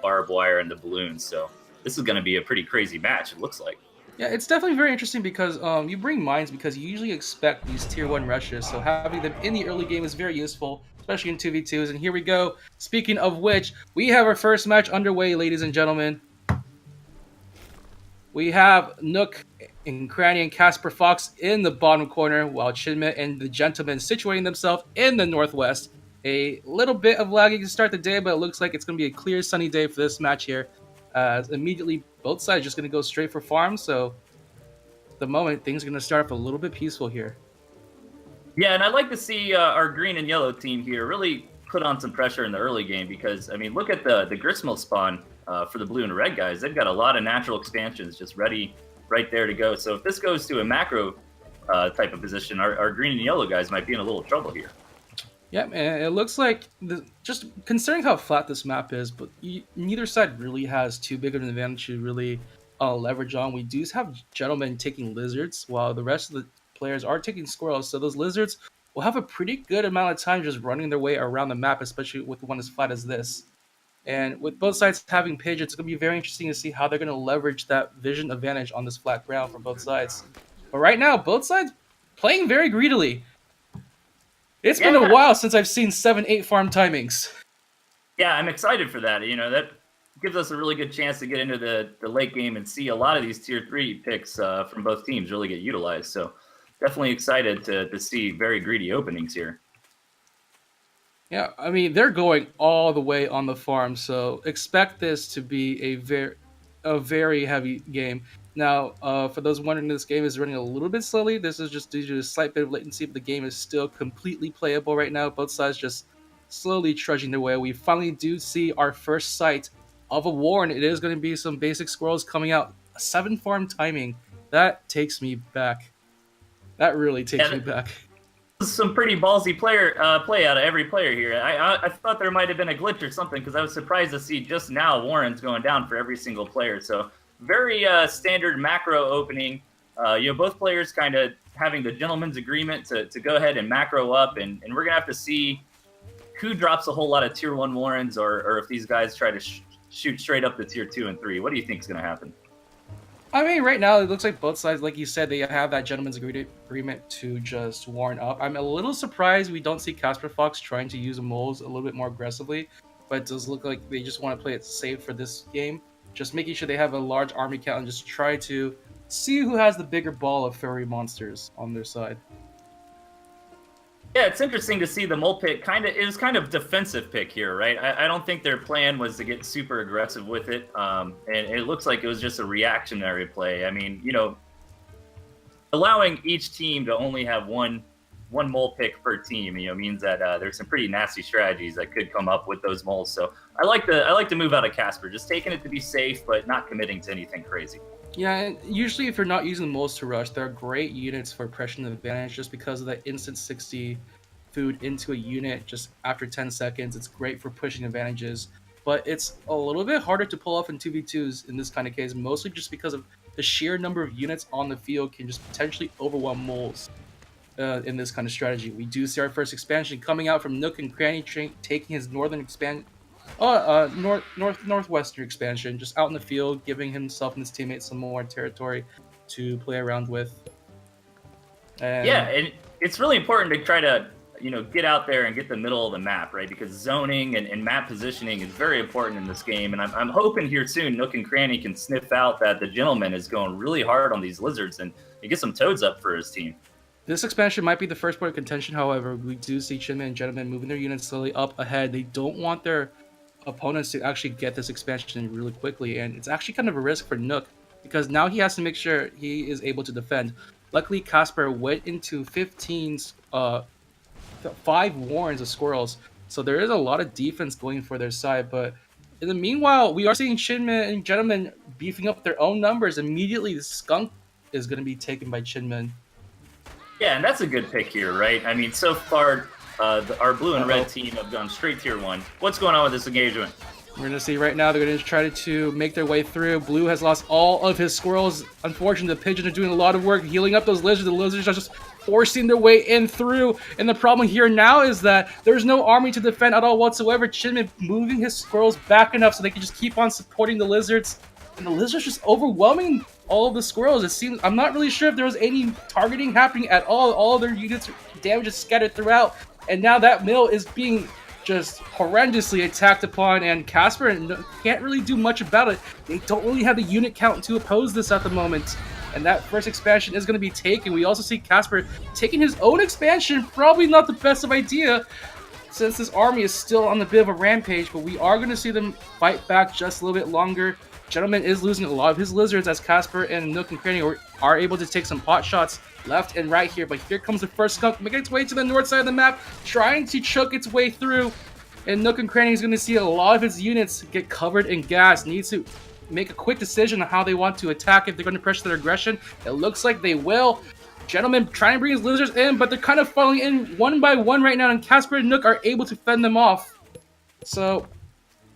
barbed wire and the balloons. So this is going to be a pretty crazy match, it looks like. Yeah, it's definitely very interesting because you bring mines because you usually expect these tier 1 rushes, so having them in the early game is very useful, especially in 2v2s. And here we go. Speaking of which, we have our first match underway, ladies and gentlemen. We have Nook and Cranny and KasperFox in the bottom corner, while ChiMinh and the Gentleman situating themselves in the northwest. A little bit of lagging to start the day, but it looks like it's going to be a clear, sunny day for this match here. Immediately, both sides just going to go straight for farm, so at the moment, things are going to start off a little bit peaceful here. Yeah, and I'd like to see our green and yellow team here really put on some pressure in the early game because, I mean, look at the gristmill spawn for the blue and red guys. They've got a lot of natural expansions just ready right there to go. So if this goes to a macro type of position, our green and yellow guys might be in a little trouble here. Yeah, and it looks like, just considering how flat this map is, but neither side really has too big of an advantage to really leverage on. We do have Gentlemen taking lizards, while the rest of the players are taking squirrels. So those lizards will have a pretty good amount of time just running their way around the map, especially with one as flat as this. And with both sides having pigeons, it's going to be very interesting to see how they're going to leverage that vision advantage on this flat ground from both sides. But right now, both sides playing very greedily. It's been a while since I've seen 7-8 farm timings. Yeah, I'm excited for that. You know, that gives us a really good chance to get into the late game and see a lot of these tier 3 picks from both teams really get utilized. So definitely excited to see very greedy openings here. Yeah, I mean, they're going all the way on the farm, so expect this to be a very heavy game. Now, for those wondering, this game is running a little bit slowly. This is just due to a slight bit of latency, but the game is still completely playable right now. Both sides just slowly trudging their way. We finally do see our first sight of a warren. It is going to be some basic squirrels coming out. 7 farm timing. That takes me back. That really takes me back. Some pretty ballsy play out of every player here. I thought there might have been a glitch or something because I was surprised to see just now warrens going down for every single player. So very standard macro opening. Both players kind of having the gentleman's agreement to go ahead and macro up, and we're gonna have to see who drops a whole lot of tier 1 warrens or if these guys try to shoot straight up to tier 2 and 3. What do you think is gonna happen? I mean, right now, it looks like both sides, like you said, they have that gentleman's agreement to just warren up. I'm a little surprised we don't see KasperFox trying to use moles a little bit more aggressively, but it does look like they just want to play it safe for this game. Just making sure they have a large army count and just try to see who has the bigger ball of furry monsters on their side. Yeah, it's interesting to see the mole pick it was kind of defensive pick here, right? I don't think their plan was to get super aggressive with it. And it looks like it was just a reactionary play. I mean, allowing each team to only have one mole pick per team, means that there's some pretty nasty strategies that could come up with those moles. So I like the move out of Casper, just taking it to be safe, but not committing to anything crazy. Yeah, and usually if you're not using moles to rush, they're great units for pressing the advantage just because of the instant 60 food into a unit just after 10 seconds. It's great for pushing advantages, but it's a little bit harder to pull off in 2v2s in this kind of case, mostly just because of the sheer number of units on the field can just potentially overwhelm moles in this kind of strategy. We do see our first expansion coming out from Nook and Cranny taking his northwestern expansion, just out in the field, giving himself and his teammates some more territory to play around with. And it's really important to try to get out there and get the middle of the map, right? Because zoning and map positioning is very important in this game. And I'm hoping here soon Nook and Cranny can sniff out that the gentleman is going really hard on these lizards and get some toads up for his team. This expansion might be the first point of contention, however. We do see ChiMinh and Gentleman moving their units slowly up ahead. They don't want their opponents to actually get this expansion really quickly, and it's actually kind of a risk for Nook because now he has to make sure he is able to defend. Luckily, Casper went into 5 warrens of squirrels, so there is a lot of defense going for their side. But in the meanwhile, we are seeing ChiMinh and Gentleman beefing up their own numbers. Immediately, the skunk is going to be taken by ChiMinh. Yeah, and that's a good pick here, right? I mean, so far, our blue and red team have gone straight tier 1. What's going on with this engagement? We're going to see right now they're going to try to make their way through. Blue has lost all of his squirrels. Unfortunately, the pigeons are doing a lot of work healing up those lizards. The lizards are just forcing their way in through. And the problem here now is that there's no army to defend at all whatsoever. ChiMinh moving his squirrels back enough so they can just keep on supporting the lizards. And the lizards just overwhelming all of the squirrels. It seems, I'm not really sure if there was any targeting happening at all. All of their units damage is scattered throughout. And now that mill is being just horrendously attacked upon, and Kasper can't really do much about it. They don't really have the unit count to oppose this at the moment. And that first expansion is going to be taken. We also see Kasper taking his own expansion. Probably not the best of idea, since this army is still on a bit of a rampage, but we are going to see them fight back just a little bit longer. Gentleman is losing a lot of his lizards as Kasper and Nook and Cranny are able to take some pot shots left and right here. But here comes the first skunk making its way to the north side of the map, trying to choke its way through. And Nook and Cranny is going to see a lot of his units get covered in gas. Needs to make a quick decision on how they want to attack, if they're going to pressure their aggression. It looks like they will. Gentleman trying to bring his lizards in, but they're kind of falling in one by one right now, and Kasper and Nook are able to fend them off. So,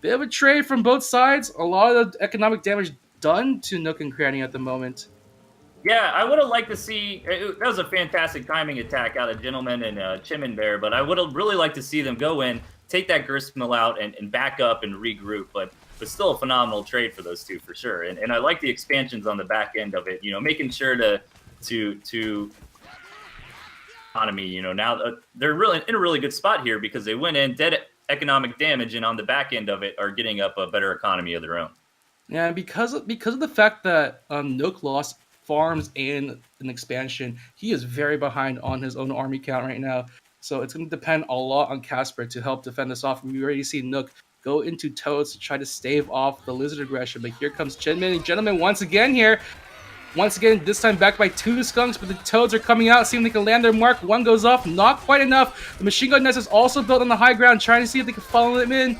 bit of a trade from both sides. A lot of the economic damage done to Nook and Cranny at the moment. Yeah, I would have liked to see. That was a fantastic timing attack out of Gentleman and ChiMinh there, but I would have really liked to see them go in, take that gristmill out, and back up and regroup. But still a phenomenal trade for those two for sure. And I like the expansions on the back end of it. You know, making sure to economy. You know, now they're really in a really good spot here because they went in dead economic damage, and on the back end of it are getting up a better economy of their own. Yeah, because of the fact that Nook lost farms and an expansion, he is very behind on his own army count right now. So it's going to depend a lot on Kasper to help defend this off. We already see Nook go into toads to try to stave off the lizard aggression, but here comes ChiMinh and Gentleman once again here. Once again, this time backed by two skunks, but the toads are coming out, seeing they can land their mark. One goes off, not quite enough. The machine gun nest is also built on the high ground, trying to see if they can follow them in.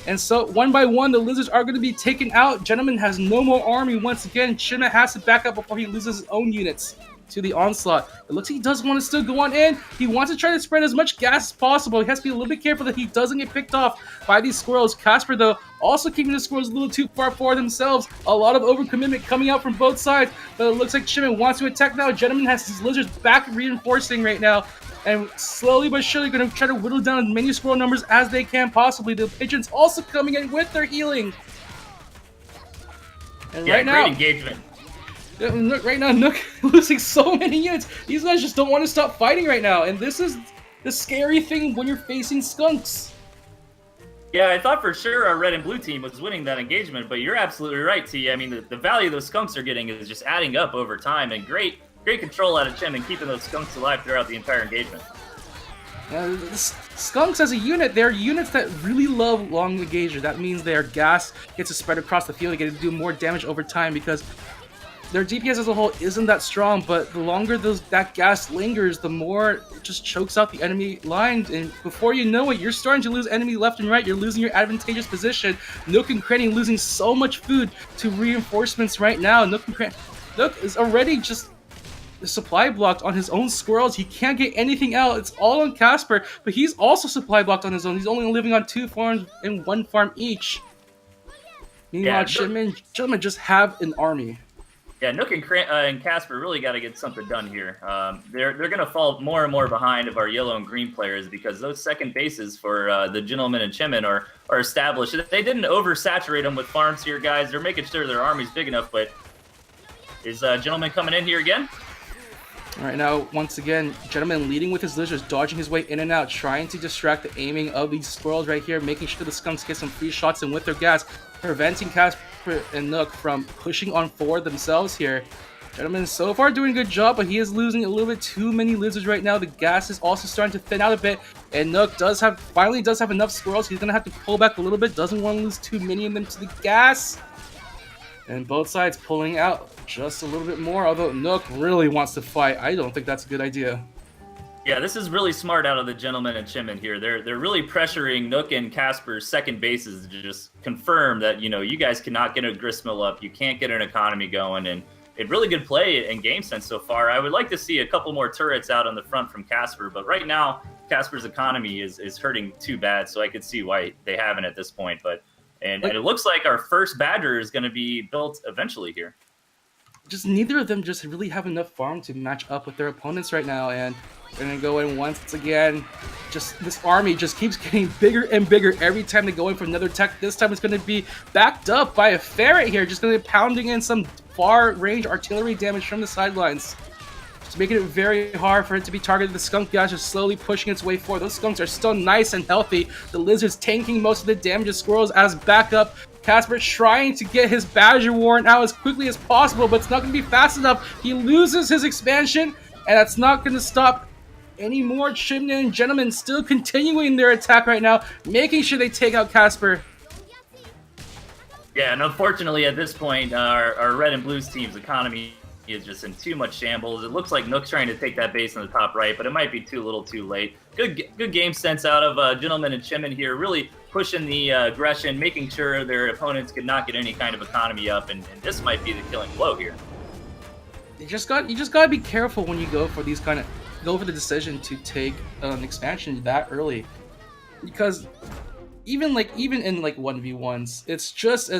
And so, one by one, the lizards are going to be taken out. Gentleman has no more army once again. ChiMinh has to back up before he loses his own units to the onslaught. It looks like he does want to still go on in. He wants to try to spread as much gas as possible. He has to be a little bit careful that he doesn't get picked off by these squirrels. Kasper, though, also keeping the squirrels a little too far for themselves. A lot of overcommitment coming out from both sides, but it looks like ChiMinh wants to attack now. Gentleman has his lizards back reinforcing right now, and slowly but surely going to try to whittle down as many squirrel numbers as they can possibly. The pigeons also coming in with their healing. And yeah, right now, great engagement. Right now, Nook losing so many units. These guys just don't want to stop fighting right now, and this is the scary thing when you're facing skunks. Yeah, I thought for sure our red and blue team was winning that engagement, but you're absolutely right, T. I mean, the value those skunks are getting is just adding up over time, and great control out of Chim and keeping those skunks alive throughout the entire engagement. Skunks as a unit, they're units that really love long engager. That means their gas gets to spread across the field. They get to do more damage over time because their DPS as a whole isn't that strong, but the longer that gas lingers, the more it just chokes out the enemy line, and before you know it, you're starting to lose enemy left and right. You're losing your advantageous position. Nook and Cranny losing so much food to reinforcements right now. Nook is already just supply blocked on his own squirrels. He can't get anything out. It's all on Kasper, but he's also supply blocked on his own. He's only living on 2 farms and 1 farm each. Meanwhile, Gentleman just have an army. Yeah, Nook and Kasper really got to get something done here. They're going to fall more and more behind of our yellow and green players because those second bases for the Gentleman and ChiMinh are established. They didn't oversaturate them with farms here, guys. They're making sure their army's big enough, but is Gentleman coming in here again? All right, now, once again, Gentleman leading with his lizards, dodging his way in and out, trying to distract the aiming of these squirrels right here, making sure the skunks get some free shots, and with their gas, preventing Kasper and Nook from pushing on forward themselves here. Gentleman is so far doing a good job, but he is losing a little bit too many lizards right now. The gas is also starting to thin out a bit, and Nook finally does have enough squirrels. He's going to have to pull back a little bit, doesn't want to lose too many of them to the gas. And both sides pulling out just a little bit more, although Nook really wants to fight. I don't think that's a good idea. Yeah, this is really smart out of the Gentleman and ChiMinh here. They're really pressuring Nook and Kasper's second bases to just confirm that, you know, you guys cannot get a gristmill up, you can't get an economy going, and a really good play in game sense so far. I would like to see a couple more turrets out on the front from Kasper, but right now Kasper's economy is hurting too bad, so I could see why they haven't at this point. And it looks like our first Badger is going to be built eventually here. just neither of them just really have enough farm to match up with their opponents right now, and they're gonna go in once again. Just this army just keeps getting bigger and bigger every time they go in for another attack. This time it's gonna be backed up by a ferret here, just gonna be pounding in some far range artillery damage from the sidelines. Just making it very hard for it to be targeted. The skunk guys just slowly pushing its way forward. Those skunks are still nice and healthy. The lizard's tanking most of the damage of squirrels as backup. Casper trying to get his Badger Warrant out as quickly as possible, but it's not going to be fast enough. He loses his expansion, and that's not going to stop any more. ChiMinh and Gentleman still continuing their attack right now, making sure they take out Casper. Yeah, and unfortunately at this point, our red and blues team's economy is just in too much shambles. It looks like Nook's trying to take that base in the top right, but it might be too little too late. Good game sense out of Gentleman and ChiMinh here, really pushing the aggression, making sure their opponents could not get any kind of economy up, and this might be the killing blow here. You just got to be careful when you go for these kind of the decision to take an expansion that early, because even in like 1v1s, it's just as